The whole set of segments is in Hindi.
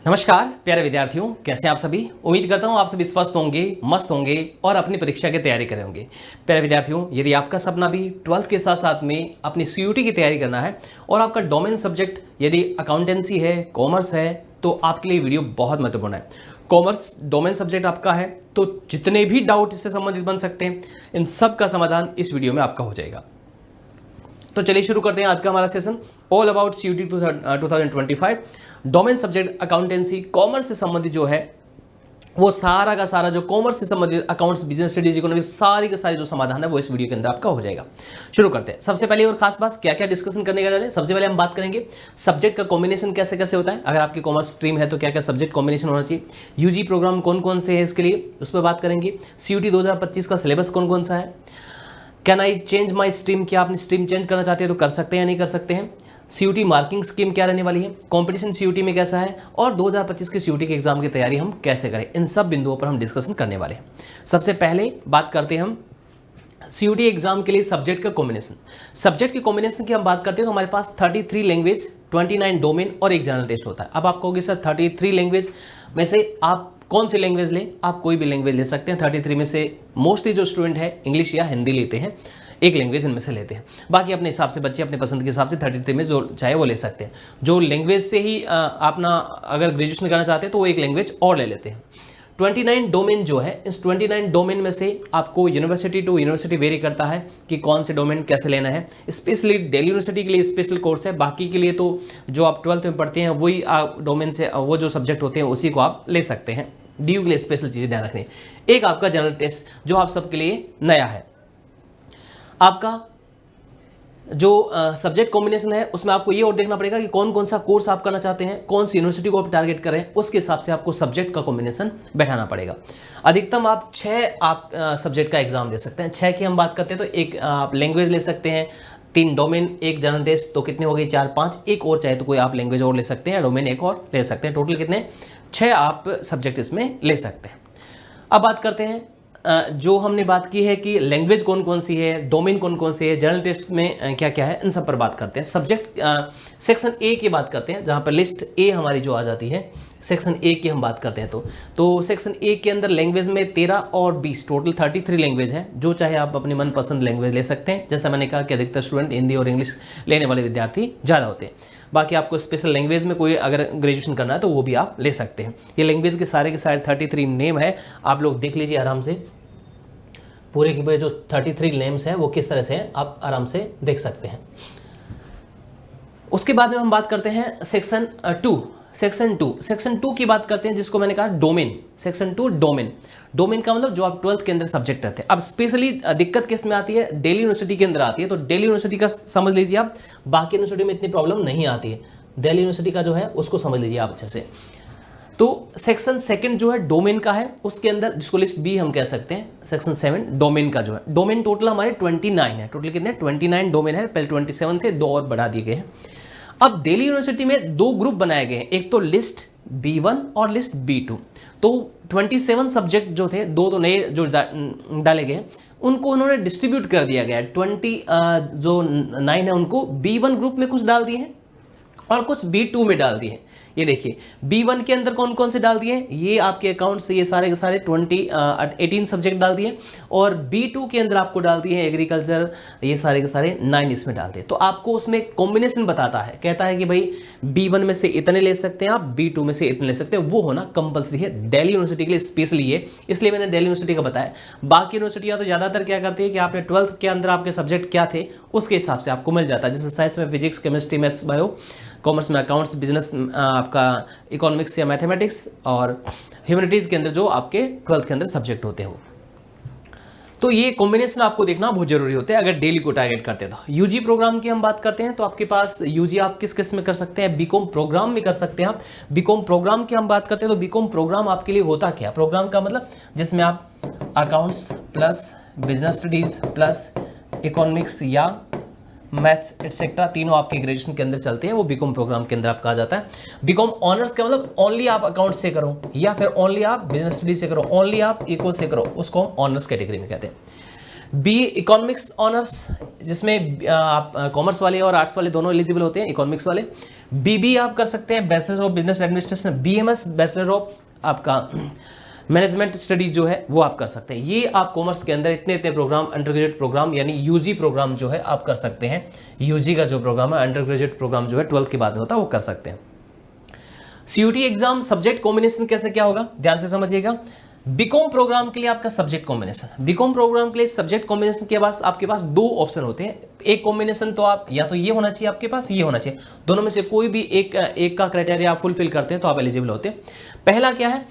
नमस्कार प्यारे विद्यार्थियों, कैसे आप सभी। उम्मीद करता हूं आप सभी स्वस्थ होंगे, मस्त होंगे और अपनी परीक्षा की तैयारी कर रहे होंगे। प्यारे विद्यार्थियों, यदि आपका सपना भी 12th के साथ साथ में अपनी सीयूटी की तैयारी करना है और आपका डोमेन सब्जेक्ट यदि अकाउंटेंसी है, कॉमर्स है, तो आपके लिए वीडियो बहुत महत्वपूर्ण है। कॉमर्स डोमेन सब्जेक्ट आपका है तो जितने भी डाउट इससे संबंधित बन सकते हैं, इन सब का समाधान इस वीडियो में आपका हो जाएगा। तो चलिए शुरू करते हैं आज का हमारा session all about CUET 2025 domain subject accountancy commerce से संबंधित जो है वो सारा का सारा जो कॉमर्स से संबंधित अकाउंट्स, बिजनेस स्टडीज, इकोनॉमिक्स सारी के सारी जो समाधान है वो इस वीडियो के अंदर आपका हो जाएगा। शुरू करते हैं। सबसे पहले और खास बात क्या क्या डिस्कशन करने वाले हैं। सबसे पहले हम बात करेंगे सब्जेक्ट का कॉम्बिनेशन कैसे कैसे होता है। अगर आपकी कॉमर्स स्ट्रीम है तो क्या क्या सब्जेक्ट कॉम्बिनेशन होना चाहिए, यूजी प्रोग्राम कौन कौन से है इसके लिए, उस पर बात करेंगे। सीयूटी 2025 का सिलेबस कौन कौन सा है, can I change my stream, क्या अपनी स्ट्रीम चेंज करना चाहते हैं तो कर सकते हैं या नहीं कर सकते हैं। सीयूटी मार्किंग स्कीम क्या रहने वाली है, कंपटीशन सीयूटी में कैसा है और 2025 के सीयूटी के एग्जाम की तैयारी हम कैसे करें, इन सब बिंदुओं पर हम डिस्कशन करने वाले हैं। सबसे पहले बात करते हैं हम सीयूटी एग्जाम के लिए सब्जेक्ट का कॉम्बिनेशन। सब्जेक्ट के कॉम्बिनेशन की हम बात करते हैं तो हमारे पास 33 लैंग्वेज, 29 डोमेन और एक जनरल टेस्ट होता है। अब आप कहोगे सर 33 लैंग्वेज में से आप कौन सी लैंग्वेज लें, आप कोई भी लैंग्वेज ले सकते हैं। 33 में से मोस्टली जो स्टूडेंट है इंग्लिश या हिंदी लेते हैं, एक लैंग्वेज इनमें से लेते हैं। बाकी अपने हिसाब से बच्चे अपने पसंद के हिसाब से 33 में जो चाहे वो ले सकते हैं। जो लैंग्वेज से ही अपना अगर ग्रेजुएशन करना चाहते हैं तो वो एक लैंग्वेज और ले लेते हैं। 29 डोमेन जो है, इस 29 डोमेन में से आपको यूनिवर्सिटी टू यूनिवर्सिटी वेरी करता है कि कौन से डोमेन कैसे लेना है। स्पेशली दिल्ली यूनिवर्सिटी के लिए स्पेशल कोर्स है, बाकी के लिए तो जो आप 12th में पढ़ते हैं वही डोमेन से वो जो सब्जेक्ट होते हैं उसी को आप ले सकते हैं। डीयू के लिए स्पेशल चीज़ें ध्यान रखनी। एक आपका जनरल टेस्ट जो आप सबके लिए नया है। आपका जो सब्जेक्ट कॉम्बिनेशन है उसमें आपको ये और देखना पड़ेगा कि कौन कौन सा कोर्स आप करना चाहते हैं, कौन सी यूनिवर्सिटी को आप टारगेट करें, उसके हिसाब से आपको सब्जेक्ट का कॉम्बिनेशन बैठाना पड़ेगा। अधिकतम आप 6 सब्जेक्ट का एग्जाम दे सकते हैं। 6 की हम बात करते हैं तो एक आप लैंग्वेज ले सकते हैं, 3 डोमेन, एक जनरल टेस्ट, तो कितने हो गए 4 5, एक और चाहे तो कोई आप लैंग्वेज और ले सकते हैं, डोमेन एक और ले सकते हैं। टोटल कितने 6 आप सब्जेक्ट इसमें ले सकते हैं। अब बात करते हैं जो हमने बात की है कि लैंग्वेज कौन कौन सी है, डोमेन कौन कौन सी है, जनरल टेस्ट में क्या क्या है, इन सब पर बात करते हैं। सब्जेक्ट सेक्शन ए की बात करते हैं, जहाँ पर लिस्ट ए हमारी जो आ जाती है, सेक्शन ए की हम बात करते हैं तो सेक्शन ए के अंदर लैंग्वेज में 13 और 20 टोटल 33 लैंग्वेज है। जो चाहे आप अपनी मनपसंद लैंग्वेज ले सकते हैं। जैसा मैंने कहा कि अधिकतर स्टूडेंट हिंदी और इंग्लिश लेने वाले विद्यार्थी ज़्यादा होते हैं। बाकी आपको स्पेशल लैंग्वेज में कोई अगर ग्रेजुएशन करना है तो वो भी आप ले सकते हैं। ये लैंग्वेज के सारे 33 नेम है, आप लोग देख लीजिए आराम से। पूरे के पूरे जो 33 नेम्स हैं वो किस तरह से हैं आप आराम से देख सकते हैं। उसके बाद में हम बात करते हैं सेक्शन 2 की बात करते हैं, जिसको मैंने कहा डोमेन। सेक्शन 2 डोमेन का मतलब जो आप 12th के अंदर सब्जेक्ट रहते हैं। अब स्पेशली दिक्कत किस में आती है, दिल्ली यूनिवर्सिटी के अंदर आती है। तो दिल्ली यूनिवर्सिटी का समझ लीजिए आप, बाकी यूनिवर्सिटी में इतनी प्रॉब्लम नहीं आती है। दिल्ली यूनिवर्सिटी का जो है उसको समझ लीजिए आप अच्छे से। तो सेक्शन 2 जो है डोमेन का है, उसके अंदर जिसको लिस्ट बी हम कह सकते हैं, सेक्शन 7 डोमेन का जो है। डोमेन टोटल हमारे 29 है। टोटल कितने 29 डोमेन है, पहले 27 थे, 2 और बढ़ा दिए गए हैं। अब दिल्ली यूनिवर्सिटी में 2 ग्रुप बनाए गए हैं, एक तो लिस्ट B1 और लिस्ट B2। तो 27 सब्जेक्ट जो थे, 2 तो नए जो डाले गए उनको उन्होंने डिस्ट्रीब्यूट कर दिया गया है। जो 9 है उनको B1 ग्रुप में कुछ डाल दिए हैं और कुछ B2 में डाल दिए हैं। ये देखिए B1 के अंदर कौन कौन से डाल दिए, ये आपके अकाउंट से ये सारे के सारे 18 सब्जेक्ट डाल दिए, और B2 के अंदर आपको डाल दिए एग्रीकल्चर, ये सारे के सारे 9 इसमें डाल दिए। तो आपको उसमें कॉम्बिनेशन बताता है, कहता है कि भाई B1 में से इतने ले सकते हैं आप, B2 में से इतने ले सकते हैं। वो होना कंपलसरी है दिल्ली यूनिवर्सिटी के लिए स्पेशली है, इसलिए मैंने दिल्ली यूनिवर्सिटी का बताया। बाकी यूनिवर्सिटियाँ तो ज़्यादातर क्या करती है कि आपने 12th के अंदर आपके सब्जेक्ट क्या थे उसके हिसाब से आपको मिल जाता है। जैसे साइंस में physics, chemistry, maths, bio, commerce में अकाउंट्स, बिजनेस आपका इकोनॉमिक्स या मैथमेटिक्स, और ह्यूमैनिटीज़ के अंदर जो आपके 12th के अंदर सब्जेक्ट होते हो। तो ये कॉम्बिनेशन आपको देखना बहुत जरूरी होता है अगर डेली को टारगेट करते हैं तो। यूजी प्रोग्राम की हम बात करते हैं तो आपके पास यूजी आप किस किस में कर सकते हैं, बीकॉम प्रोग्राम में कर सकते हैं आप। बीकॉम प्रोग्राम की हम बात करते हैं तो बीकॉम प्रोग्राम आपके लिए होता क्या, प्रोग्राम का मतलब जिसमें आप accounts plus business studies plus economics या मैथ्स एटसेट्रा तीनों आपके ग्रेजुएशन के अंदर चलते हैं, वो बीकॉम प्रोग्राम के अंदर आपका आ जाता है। बीकॉम ऑनर्स का मतलब ओनली आप अकाउंट से करो या फिर ओनली आप बिजनेस स्टडी से करो, ओनली आप इको से करो, उसको हम ऑनर्स कैटेगरी में कहते हैं। बीए इकोनॉमिक्स ऑनर्स, जिसमें आप कॉमर्स वाले और आर्ट्स वाले दोनों एलिजिबल होते हैं, इकोनॉमिक्स वाले। बीबीए आप कर सकते हैं, bachelor of business administration. BMS bachelor of आपका मैनेजमेंट स्टडीज जो है वो आप कर सकते हैं। ये आप कॉमर्स के अंदर इतने इतने प्रोग्राम, अंडर ग्रेजुएट प्रोग्राम यानी यूजी प्रोग्राम जो है आप कर सकते हैं। यूजी का जो प्रोग्राम है, अंडर ग्रेजुएट प्रोग्राम जो है 12th के बाद में होता है, वो कर सकते हैं। सीयूटी एग्जाम सब्जेक्ट कॉम्बिनेशन कैसे क्या होगा, ध्यान से समझिएगा। बीकॉम प्रोग्राम के लिए आपका सब्जेक्ट कॉम्बिनेशन, बीकॉम प्रोग्राम के लिए सब्जेक्ट कॉम्बिनेशन के पास आपके पास दो ऑप्शन होते हैं। एक कॉम्बिनेशन तो आप या तो ये होना चाहिए आपके पास, ये होना चाहिए, दोनों में से कोई भी एक का क्राइटेरिया आप फुलफिल करते हैं तो आप एलिजिबल होते हैं। पहला क्या है,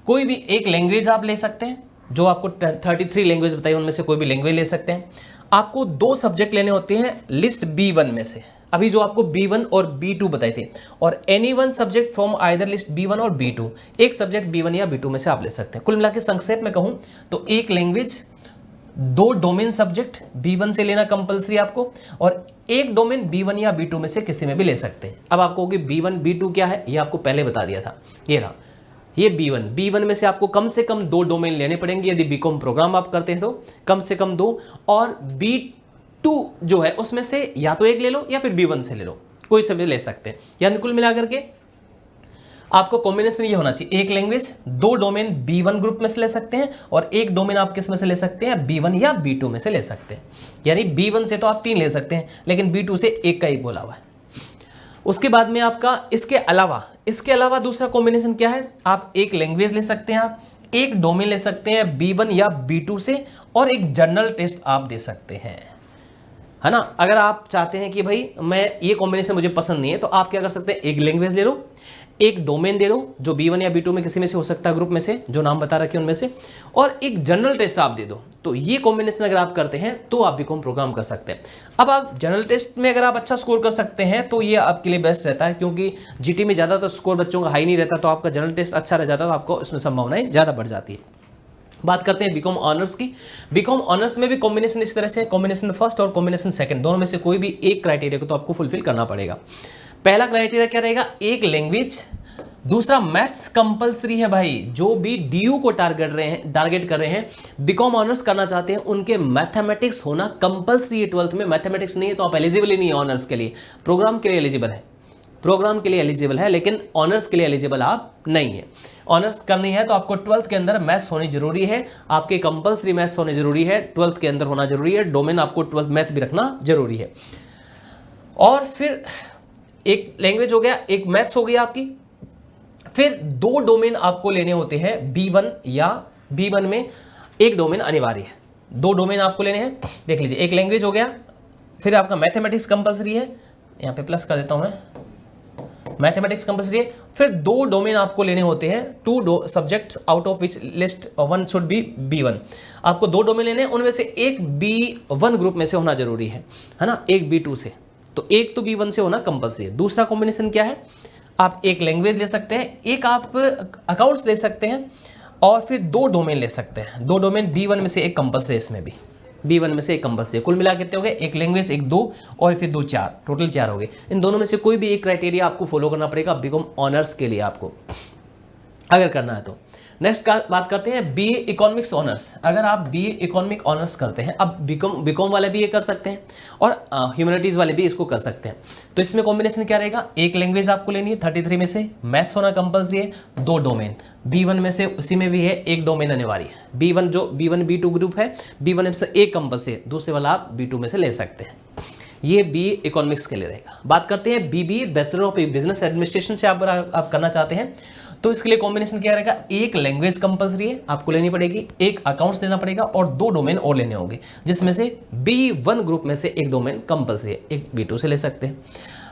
कोई भी एक लैंग्वेज आप ले सकते हैं, जो आपको 33 लैंग्वेज बताई उनमें से कोई भी लैंग्वेज ले सकते हैं। आपको 2 सब्जेक्ट लेने होते हैं लिस्ट B1 में से, अभी जो आपको B1 और B2 बताए थे, और any one subject from either list B1 और B2, एक सब्जेक्ट B1 या B2 में से आप ले सकते हैं। कुल मिला के संक्षेप में कहूं तो एक लैंग्वेज, 2 डोमेन सब्जेक्ट B1 से लेना कंपलसरी आपको, और एक डोमेन B1 या B2 में से किसी में भी ले सकते हैं। अब आपको B1 B2 क्या है ये आपको पहले बता दिया था, ये रहा, ये B1 में से आपको कम से कम 2 डोमेन लेने पड़ेंगे यदि बीकॉम प्रोग्राम आप करते हैं तो, कम से कम 2, और B2 जो है उसमें से या तो एक ले लो या फिर B1 से ले लो, कोई से भी ले सकते हैं। यानी कुल मिलाकर के आपको कॉम्बिनेशन ये होना चाहिए, एक लैंग्वेज, 2 डोमेन B1 ग्रुप में से ले सकते हैं, और एक डोमेन आप किस में से ले सकते हैं, B1 या B2 में से ले सकते हैं। यानी B1 से तो आप 3 ले सकते हैं, लेकिन B2 से एक का ही बोला हुआ है। उसके बाद में आपका इसके अलावा दूसरा कॉम्बिनेशन क्या है, आप एक लैंग्वेज ले सकते हैं, आप एक डोमेन ले सकते हैं B1 या B2 से, और एक जनरल टेस्ट आप दे सकते हैं, है ना। अगर आप चाहते हैं कि भाई मैं ये कॉम्बिनेशन मुझे पसंद नहीं है तो आप क्या कर सकते हैं, एक लैंग्वेज ले लो, एक डोमेन दे दो जो B1 या B2 में किसी में से हो सकता है, ग्रुप में से जो नाम बता रखे उनमें से, और एक जनरल टेस्ट आप दे दो। तो ये कॉम्बिनेशन अगर आप करते हैं तो आप बीकॉम प्रोग्राम कर सकते हैं। अब आप जनरल टेस्ट में अगर आप अच्छा स्कोर कर सकते हैं तो ये आपके लिए बेस्ट रहता है, क्योंकि जीटी में ज़्यादातर स्कोर बच्चों का हाई नहीं रहता, तो आपका जनरल टेस्ट अच्छा रह जाता है तो आपको इसमें संभावनाएं ज़्यादा बढ़ जाती है। बात करते हैं बीकॉम ऑनर्स की। बीकॉम ऑनर्स में भी कॉम्बिनेशन इस तरह से, कॉम्बिनेशन फर्स्ट और कॉम्बिनेशन सेकंड, दोनों में से कोई भी एक क्राइटेरिया को तो आपको फुलफिल करना पड़ेगा। पहला क्राइटेरिया क्या रहेगा, एक लैंग्वेज, दूसरा मैथ्स कंपलसरी है भाई। जो भी डीयू को टारगेट कर रहे हैं, बीकॉम ऑनर्स करना चाहते हैं, उनके मैथमेटिक्स होना कंपलसरी है। 12th में मैथमेटिक्स नहीं है तो आप एलिजिबल ही नहीं है ऑनर्स के लिए। प्रोग्राम के लिए एलिजिबल है, लेकिन ऑनर्स के लिए एलिजिबल आप नहीं है। ऑनर्स करनी है तो आपको 12th के अंदर मैथ्स होनी जरूरी है, आपके कंपलसरी मैथ्स होने जरूरी है, 12th के अंदर होना जरूरी है, डोमेन आपको 12th मैथ भी रखना जरूरी है। और फिर एक लैंग्वेज हो गया, एक मैथ्स हो गया आपकी, फिर 2 डोमेन आपको लेने होते हैं B1 या B1 में एक डोमेन अनिवार्य है, 2 डोमेन आपको लेने हैं। देख लीजिए, एक लैंग्वेज हो गया, फिर आपका मैथमेटिक्स कंपलसरी है, यहाँ पे प्लस कर देता हूं मैं, मैथमेटिक्स कंपलसरी है, फिर 2 डोमेन आपको लेने होते हैं, 2 subjects out of which list 1 should be B1। आपको 2 डोमेन लेने हैं, उनमें से एक B1 ग्रुप में से होना जरूरी है ना, एक B2 से, तो एक तो B1 से होना कंपलसरी है। दूसरा कॉम्बिनेशन क्या है, आप एक लैंग्वेज ले सकते हैं, एक आप अकाउंट्स ले सकते हैं, और फिर 2 डोमेन ले सकते हैं। 2 डोमेन B1 में से एक कंपलसरी, इसमें भी B1 में से एक कंपलसरी। कुल मिला कितने हो गए, एक लैंग्वेज, एक 2, और फिर 2 4, टोटल 4 हो गए। इन दोनों में से कोई भी एक क्राइटेरिया आपको फॉलो करना पड़ेगा बीकॉम ऑनर्स के लिए, आपको अगर करना है तो। नेक्स्ट बात करते हैं बीए इकोनॉमिक्स ऑनर्स। अगर आप बीए इकोनॉमिक ऑनर्स करते हैं, अब बीकॉम वाले भी ये कर सकते हैं और ह्यूमैनिटीज वाले भी इसको कर सकते हैं। तो इसमें कॉम्बिनेशन क्या रहेगा, एक लैंग्वेज आपको लेनी है 33 में से, मैथ्स होना कंपल्सरी है, 2 डोमेन B1 में से उसी में भी है, एक डोमेन अनिवार्य है। B1 जो B1 B2 ग्रुप है, B1 में से एक कंपल्सरी है, दूसरे वाला आप B2 में से ले सकते हैं। ये बीए इकोनॉमिक्स के लिए रहेगा। बात करते हैं BBA bachelor of business administration से आप करना चाहते हैं तो इसके लिए कॉम्बिनेशन क्या रहेगा, एक लैंग्वेज कंपलसरी है आपको लेनी पड़ेगी, एक अकाउंट्स लेना पड़ेगा, और 2 डोमेन और लेने होंगे, जिसमें से B1 ग्रुप में से एक डोमेन कंपलसरी है, एक B2 से ले सकते हैं।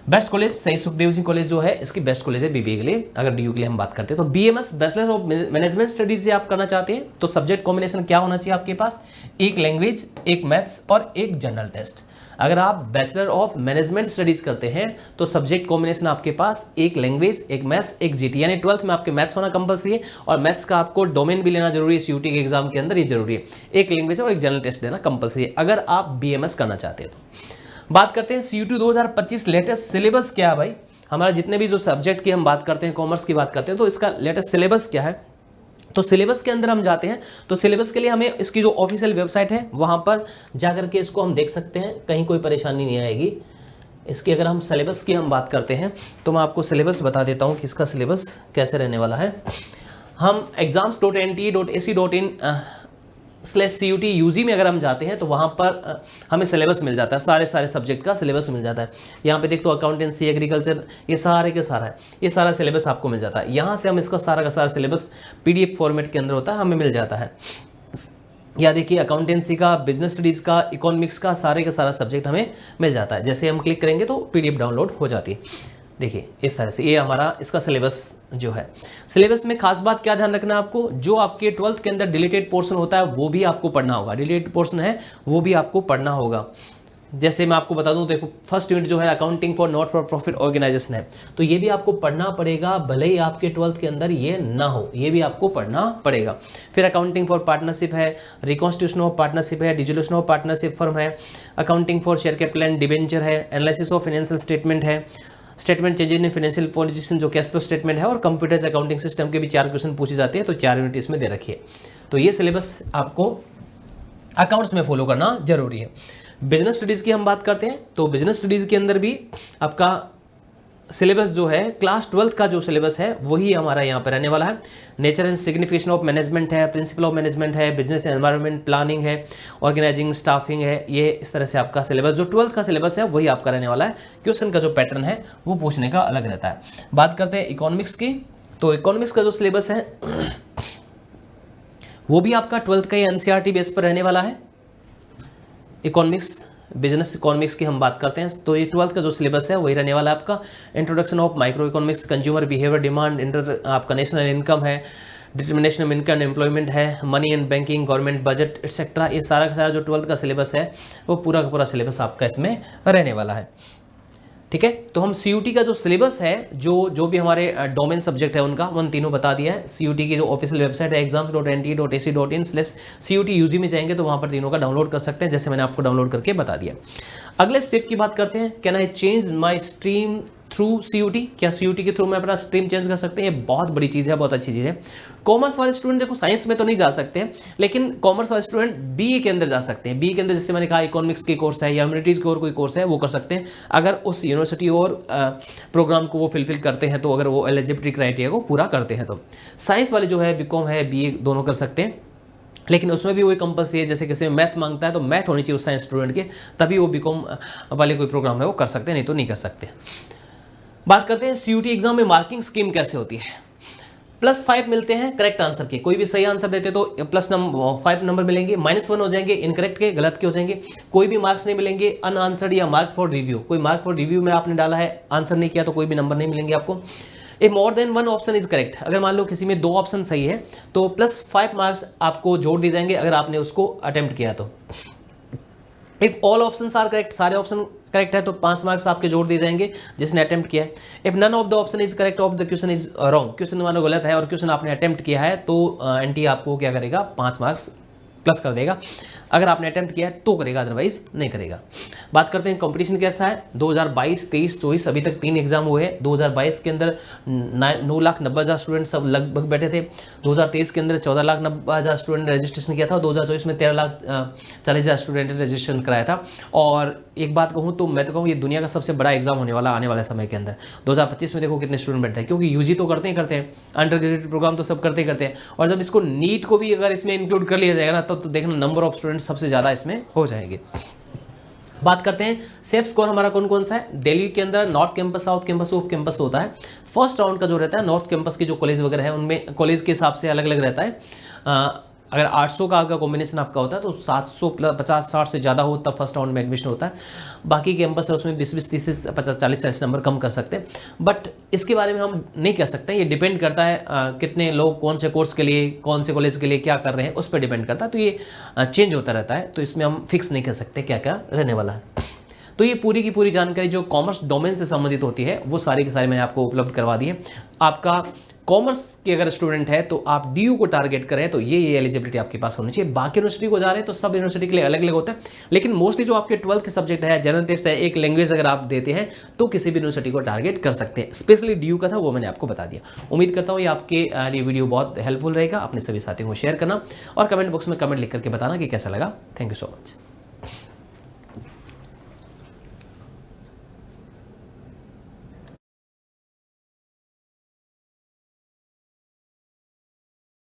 बेस्ट कॉलेज सही सुखदेव जी कॉलेज जो है, इसकी बेस्ट कॉलेज है बीबीए के लिए। अगर डीयू के लिए हम बात करते हैं तो BMS bachelor of management studies से आप करना चाहते हैं तो सब्जेक्ट कॉम्बिनेशन क्या होना चाहिए आपके पास, एक लैंग्वेज, एक मैथ्स और एक जनरल टेस्ट। अगर आप बैचलर ऑफ मैनेजमेंट स्टडीज करते हैं तो सब्जेक्ट कॉम्बिनेशन आपके पास एक लैंग्वेज, एक मैथ्स, एक जीटी, यानी 12th में आपके मैथ्स होना कंपलसरी है, और मैथ्स का आपको डोमेन भी लेना जरूरी है, सीयूटी के एग्जाम के अंदर ये जरूरी है, एक लैंग्वेज और एक जनरल टेस्ट देना कंपलसरी है अगर आप बीएमएस करना चाहते हैं तो। बात करते हैं सीयूटी 2025 लेटेस्ट सिलेबस क्या है भाई। हमारा जितने भी जो सब्जेक्ट की हम बात करते हैं, कॉमर्स की बात करते हैं, तो इसका लेटेस्ट सिलेबस क्या है तो सिलेबस के अंदर हम जाते हैं, तो सिलेबस के लिए हमें इसकी जो ऑफिशियल वेबसाइट है वहाँ पर जा करके इसको हम देख सकते हैं, कहीं कोई परेशानी नहीं आएगी इसकी। अगर हम सिलेबस की हम बात करते हैं तो मैं आपको सिलेबस बता देता हूँ कि इसका सिलेबस कैसे रहने वाला है। हम exams.nte.ac.in/CUT में अगर हम जाते हैं तो वहाँ पर हमें सिलेबस मिल जाता है, सारे सब्जेक्ट का सिलेबस मिल जाता है। यहाँ पे देख तो अकाउंटेंसी, एग्रीकल्चर, ये सारे के सारा है, ये सारा सिलेबस आपको मिल जाता है। यहाँ से हम इसका सारा का सारा सिलेबस PDF फॉर्मेट के अंदर होता है, हमें मिल जाता है। या देखिए अकाउंटेंसी का, बिजनेस स्टडीज़ का, इकोनॉमिक्स का, सारे का सारा सब्जेक्ट हमें मिल जाता है। जैसे हम क्लिक करेंगे तो PDF डाउनलोड हो जाती है। देखिए इस तरह से ये हमारा इसका सिलेबस जो है। सिलेबस में खास बात क्या ध्यान रखना है आपको, जो आपके 12th के अंदर डिलीटेड पोर्शन होता है वो भी आपको पढ़ना होगा, डिलीटेड पोर्शन है वो भी आपको पढ़ना होगा। जैसे मैं आपको बता दूं, देखो फर्स्ट यूनिट जो है accounting for not for profit organisation है, तो ये भी आपको पढ़ना पड़ेगा, भले ही आपके 12th के अंदर ये ना हो, ये भी आपको पढ़ना पड़ेगा। फिर अकाउंटिंग फॉर पार्टनरशिप है, रिकॉन्स्टिट्यूशन ऑफ पार्टनरशिप है, डिसोल्यूशन ऑफ पार्टनरशिप फर्म है, accounting for share capital and debenture है, एनालिसिस ऑफ फाइनेंशियल स्टेटमेंट है, statement changes in financial position जो कैश फ्लो स्टेटमेंट है, और कंप्यूटर्स अकाउंटिंग सिस्टम के भी 4 क्वेश्चन पूछे जाते हैं, तो 4 यूनिट इसमें दे रखी है। तो ये सिलेबस आपको अकाउंट्स में फॉलो करना जरूरी है। बिजनेस स्टडीज़ की हम बात करते हैं, तो बिजनेस स्टडीज़ के अंदर भी आपका सिलेबस जो है क्लास 12th का जो सिलेबस है वही हमारा यहाँ पर रहने वाला है। Nature and signification of management है, प्रिंसिपल ऑफ मैनेजमेंट है, बिजनेस एनवायरनमेंट प्लानिंग है, ऑर्गेनाइजिंग स्टाफिंग है। ये इस तरह से आपका सिलेबस जो 12th का सिलेबस है वही आपका रहने वाला है। क्वेश्चन का जो पैटर्न है वो पूछने का अलग रहता है। बात करते हैं इकोनॉमिक्स की, तो इकोनॉमिक्स का जो सिलेबस है वो भी आपका 12th का NCERT बेस पर रहने वाला है। इकोनॉमिक्स, बिजनेस इकोनॉमिक्स की हम बात करते हैं, तो ये 12th का जो सिलेबस है वही रहने वाला है आपका। Introduction of micro economics, consumer behaviour, demand, आपका नेशनल इनकम है, डिटर्मिनेशन ऑफ इनकम एम्प्लॉयमेंट है, money and banking, government budget etcetera. ये सारा का सारा जो 12th का सिलेबस है वो पूरा का पूरा सिलेबस आपका इसमें रहने वाला है। ठीक है, तो हम CUT का जो सिलेबस है, जो भी हमारे डोमेन सब्जेक्ट है उनका, उन तीनों बता दिया है। CUT की जो ऑफिशियल वेबसाइट है exams.nte.ac.in/CUT UG में जाएंगे तो वहाँ पर तीनों का डाउनलोड कर सकते हैं, जैसे मैंने आपको डाउनलोड करके बता दिया। अगले स्टेप की बात करते हैं, can I change my stream through CUT, क्या CUT के थ्रू मैं अपना स्ट्रीम चेंज कर सकते हैं? ये बहुत बड़ी चीज़ है, बहुत अच्छी चीज़ है। कॉमर्स वाले स्टूडेंट देखो साइंस में तो नहीं जा सकते हैं, लेकिन कॉमर्स वाले स्टूडेंट BA के अंदर जा सकते हैं। BA के अंदर जैसे मैंने कहा इकोनॉमिक्स के कोर्स है या ह्यूमैनिटीज़ के और कोई कोर्स है वो कर सकते हैं, अगर उस यूनिवर्सिटी और प्रोग्राम को वो फिलफिल करते हैं, तो अगर वो एलिजिबिलिटी क्राइटेरिया को पूरा करते हैं। तो साइंस वाले जो है BCom है, BA दोनों कर सकते हैं, लेकिन उसमें भी वही कंपल्सरी है, जैसे किसी में मैथ मांगता है तो मैथ होनी चाहिए उस साइंस स्टूडेंट के, तभी वो BCom वाले कोई प्रोग्राम है वो कर सकते हैं, नहीं तो नहीं कर सकते। बात करते हैं CUT एग्जाम में मार्किंग स्कीम कैसे होती है। +5 मिलते हैं करेक्ट आंसर के, कोई भी सही आंसर देते तो +5 नंबर मिलेंगे, -1 हो जाएंगे इनकरेक्ट के, गलत के हो जाएंगे। कोई भी मार्क्स नहीं मिलेंगे अनआंसर्ड या मार्क फॉर रिव्यू, कोई मार्क फॉर रिव्यू में आपने डाला है आंसर नहीं किया तो कोई भी नंबर नहीं मिलेंगे आपको। A more than 1 option is correct, अगर मान लो किसी में 2 ऑप्शन सही है तो +5 मार्क्स आपको जोड़ दिए जाएंगे अगर आपने उसको अटेम्प्ट किया तो। If all options are correct, सारे ऑप्शन करेक्ट है तो 5 मार्क्स आपके जोड़ दिए जाएंगे जिसने अटेम्प्ट किया है। If none of the option is correct of the question is wrong, question मानो गलत है और क्वेश्चन आपने अटेम्प्ट किया है तो NT आपको क्या करेगा 5 मार्क्स प्लस कर देगा, अगर आपने अटेम्प्ट किया है तो करेगा, अदरवाइज नहीं करेगा। बात करते हैं कंपटीशन कैसा है। 2022, 23, 24 अभी तक 3 एग्जाम हुए हैं। 2022 के अंदर 9,90,000 स्टूडेंट सब लगभग बैठे थे। 2023 के अंदर 14,90,000 स्टूडेंट ने रजिस्ट्रेशन किया था। 2024 में 13,40,000 स्टूडेंट ने रजिस्ट्रेशन कराया था। और एक बात कहूँ तो मैं तो कहूँ ये दुनिया का सबसे बड़ा एग्जाम होने वाला आने वाले समय के अंदर। 2025 में देखो कितने स्टूडेंट बैठते हैं, क्योंकि UG तो करते हैं, अंडर ग्रेजुएट प्रोग्राम तो सब करते ही करते हैं, और जब इसको नीट को भी अगर इसमें इंक्लूड कर लिया जाएगा ना तो देखना नंबर ऑफ स्टूडेंट सबसे ज़्यादा इसमें हो जाएंगे। बात करते हैं सेफ स्कोर हमारा कौन कौन सा है। दिल्ली के अंदर नॉर्थ कैंपस, साउथ कैंपस, ऊप कैंपस होता है। फर्स्ट राउंड का जो रहता है नॉर्थ कैंपस के जो कॉलेज वगैरह है उनमें कॉलेज के हिसाब से अलग अलग रहता है। अगर 800 का अगर कॉम्बिनेशन आपका होता है तो 750-60 से ज़्यादा हो तब फर्स्ट राउंड में एडमिशन होता है। बाकी कैंपस है उसमें 20-20, 30, 50, 40 नंबर कम कर सकते हैं, बट इसके बारे में हम नहीं कह सकते। ये डिपेंड करता है कितने लोग कौन से कोर्स के लिए, कौन से कॉलेज के लिए क्या कर रहे हैं, उस पर डिपेंड करता है। तो ये चेंज होता रहता है, तो इसमें हम फिक्स नहीं कर सकते क्या क्या रहने वाला है। तो ये पूरी की पूरी जानकारी जो कॉमर्स डोमेन से संबंधित होती है वो सारी की सारी मैंने आपको उपलब्ध करवा दी है। आपका कॉमर्स के अगर स्टूडेंट है तो आप DU को टारगेट करें तो ये एलिजिबिलिटी आपके पास होनी चाहिए। बाकी यूनिवर्सिटी को जा रहे हैं तो सब यूनिवर्सिटी के लिए अलग अलग होता है, लेकिन मोस्टली जो आपके 12th के सब्जेक्ट है, जनरल टेस्ट है, एक लैंग्वेज अगर आप देते हैं तो किसी भी यूनिवर्सिटी को टारगेट कर सकते हैं। स्पेशली DU का था वो मैंने आपको बता दिया। उम्मीद करता हूँ ये आपके लिए वीडियो बहुत हेल्पफुल रहेगा। अपने सभी साथियों को शेयर करना और कमेंट बॉक्स में कमेंट लिख करके बताना कि कैसा लगा। Thank you so much.